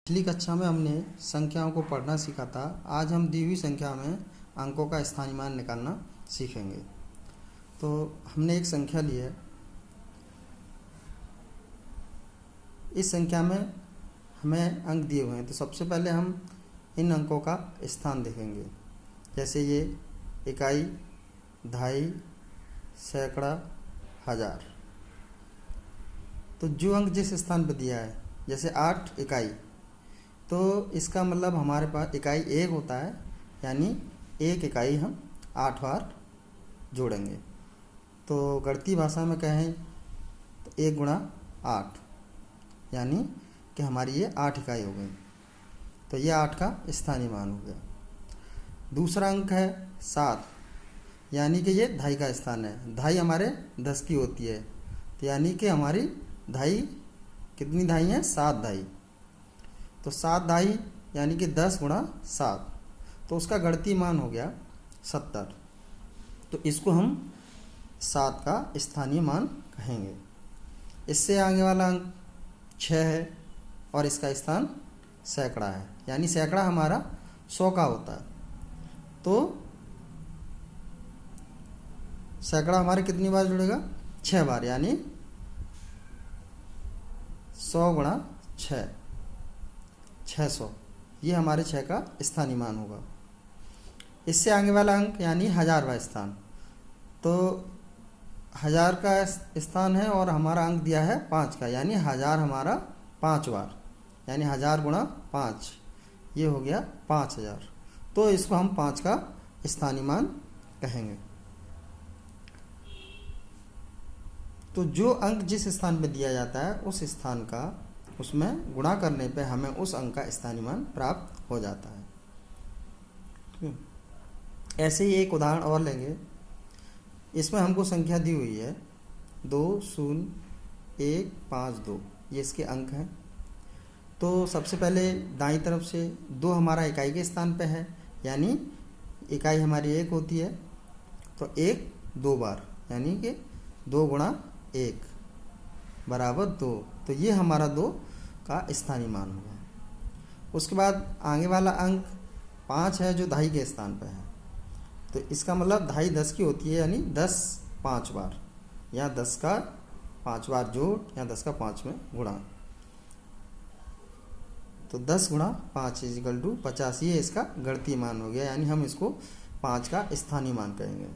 पिछली कक्षा में हमने संख्याओं को पढ़ना सीखा था। आज हम दी हुई संख्या में अंकों का स्थानीय मान निकालना सीखेंगे। तो हमने एक संख्या ली है। इस संख्या में हमें अंक दिए हुए हैं, तो सबसे पहले हम इन अंकों का स्थान देखेंगे। जैसे ये इकाई, दहाई, सैकड़ा, हजार। तो जो अंक जिस स्थान पर दिया है, जैसे 8 इकाई, तो इसका मतलब हमारे पास इकाई 1 होता है, यानी 1 इकाई हम 8 बार जोड़ेंगे। तो गणितीय भाषा में कहें तो 1 गुणा 8, यानी कि हमारी ये 8 इकाई हो गई। तो ये 8 का स्थानीय मान हो गया। दूसरा अंक है 7, यानी कि ये दहाई का स्थान है। दहाई हमारे 10 की होती है, तो यानी कि हमारी दहाई कितनी दहाई है? 7 दहाई। तो 7 दहाई यानी कि 10 गुणा 7, तो उसका गणितीय मान हो गया 70। तो इसको हम 7 का स्थानीय मान कहेंगे। इससे आगे वाला अंक 6 है और इसका स्थान सैकड़ा है, यानी सैकड़ा हमारा 100 का होता है। तो सैकड़ा हमारे कितनी बार जुड़ेगा? 6 बार, यानी 100 गुणा 6, 600। ये हमारे 6 का स्थानीय मान होगा। इससे आगे वाला अंक यानी 1000वां स्थान। तो 1000 का स्थान है और हमारा अंक दिया है 5 का, यानी 1000 हमारा 5 बार, यानी 1000 गुणा 5, ये हो गया 5000। तो इसको हम 5 का स्थानीय मान कहेंगे। तो जो अंक जिस स्थान पे दिया जाता है उस स्थान का उसमें गुणा करने पे हमें उस अंक का स्थानीय मान प्राप्त हो जाता है। ऐसे ही एक उदाहरण और लेंगे। इसमें हमको संख्या दी हुई है 20152, ये इसके अंक हैं। तो सबसे पहले दाईं तरफ से 2 हमारा इकाई के स्थान पे है, यानी इकाई हमारी 1 होती है, तो 1 2 बार, यानी कि 2 गुणा 1 बराबर 2। तो ये हमारा 2 का स्थानीय मान होगा। उसके बाद आगे वाला अंक 5 है, जो दहाई के स्थान पर है। तो इसका मतलब दहाई 10 की होती है, यानी 10 5 बार, या 10 का 5 बार जोड़, या 10 का 5 में गुणा। तो 10 गुणा 5 इजिकल टू 50, ये इसका गणितीय मान हो गया, यानी हम इसको 5 का स्थानीय मान कहेंगे।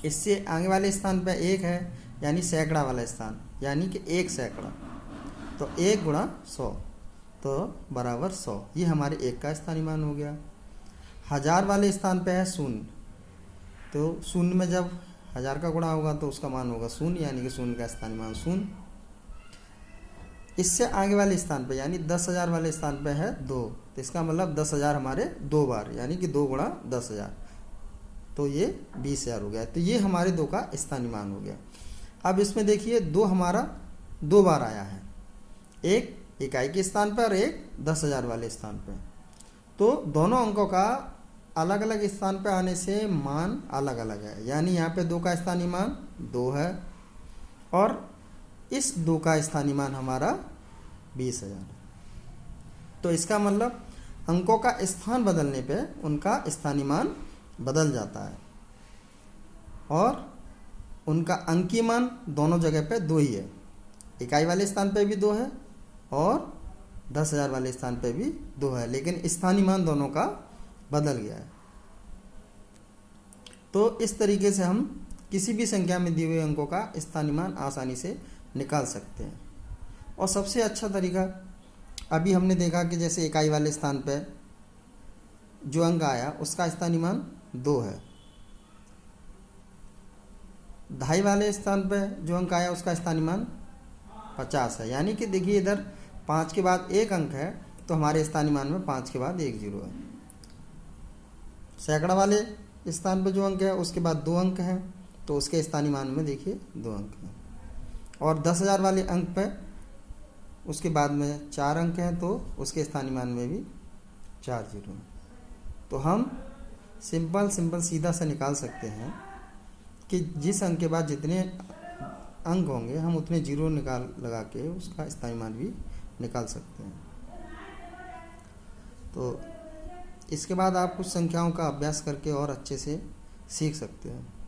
इससे आगे वाले स्थान पे 1 है, यानी सैकड़ा वाला स्थान, यानी कि 1 सैकड़ा। तो 1 गुणा 100, तो बराबर 100, ये हमारे 1 का स्थानीय मान हो गया। 1000 वाले स्थान पे है 0, तो 0 में जब 1000 का गुणा होगा तो उसका मान होगा 0, यानी कि 0 का स्थानीय मान 0। इससे आगे वाले स्थान पे यानी 10,000 वाले स्थान पे है 2, तो इसका मतलब 10,000 हमारे 2 बार, यानी कि 2 गुणा 10,000, तो ये 20,000 हो गया। तो ये हमारे 2 का स्थानीय मान हो गया। अब इसमें देखिए 2 हमारा 2 बार आया है, एक इकाई के स्थान पर और एक 10,000 वाले स्थान पर। तो दोनों अंकों का अलग अलग स्थान पर आने से मान अलग अलग है, यानी यहाँ पे 2 का स्थानीय मान 2 है और इस 2 का स्थानीय मान हमारा 20,000 है। तो इसका मतलब अंकों का स्थान बदलने पे उनका स्थानीय मान बदल जाता है और उनका अंकीय मान दोनों जगह पे 2 ही है। इकाई वाले स्थान पे भी 2 है और 10,000 वाले स्थान पे भी 2 है, लेकिन स्थानीय मान दोनों का बदल गया है। तो इस तरीके से हम किसी भी संख्या में दिए हुए अंकों का स्थानीय मान आसानी से निकाल सकते हैं। और सबसे अच्छा तरीका अभी हमने देखा कि जैसे इकाई वाले स्थान पे जो अंक आया उसका स्थानीय मान 2 है, दहाई वाले स्थान पे जो अंक आया उसका स्थानीय मान 50 है, यानी कि देखिए इधर 5 के बाद एक अंक है, तो हमारे स्थानीय मान में 5 के बाद 1 0 है। सैकड़ा वाले स्थान पे जो अंक है उसके बाद 2 अंक हैं, तो उसके स्थानीय मान में देखिए 2 अंक हैं। और 10,000 वाले अंक पे उसके बाद में 4 अंक हैं, तो उसके स्थानीय मान में भी 4 0 हैं। तो हम सिंपल सीधा से निकाल सकते हैं कि जिस अंक के बाद जितने अंक होंगे हम उतने जीरो लगा के उसका स्थानीय मान भी निकाल सकते हैं। तो इसके बाद आप कुछ संख्याओं का अभ्यास करके और अच्छे से सीख सकते हैं।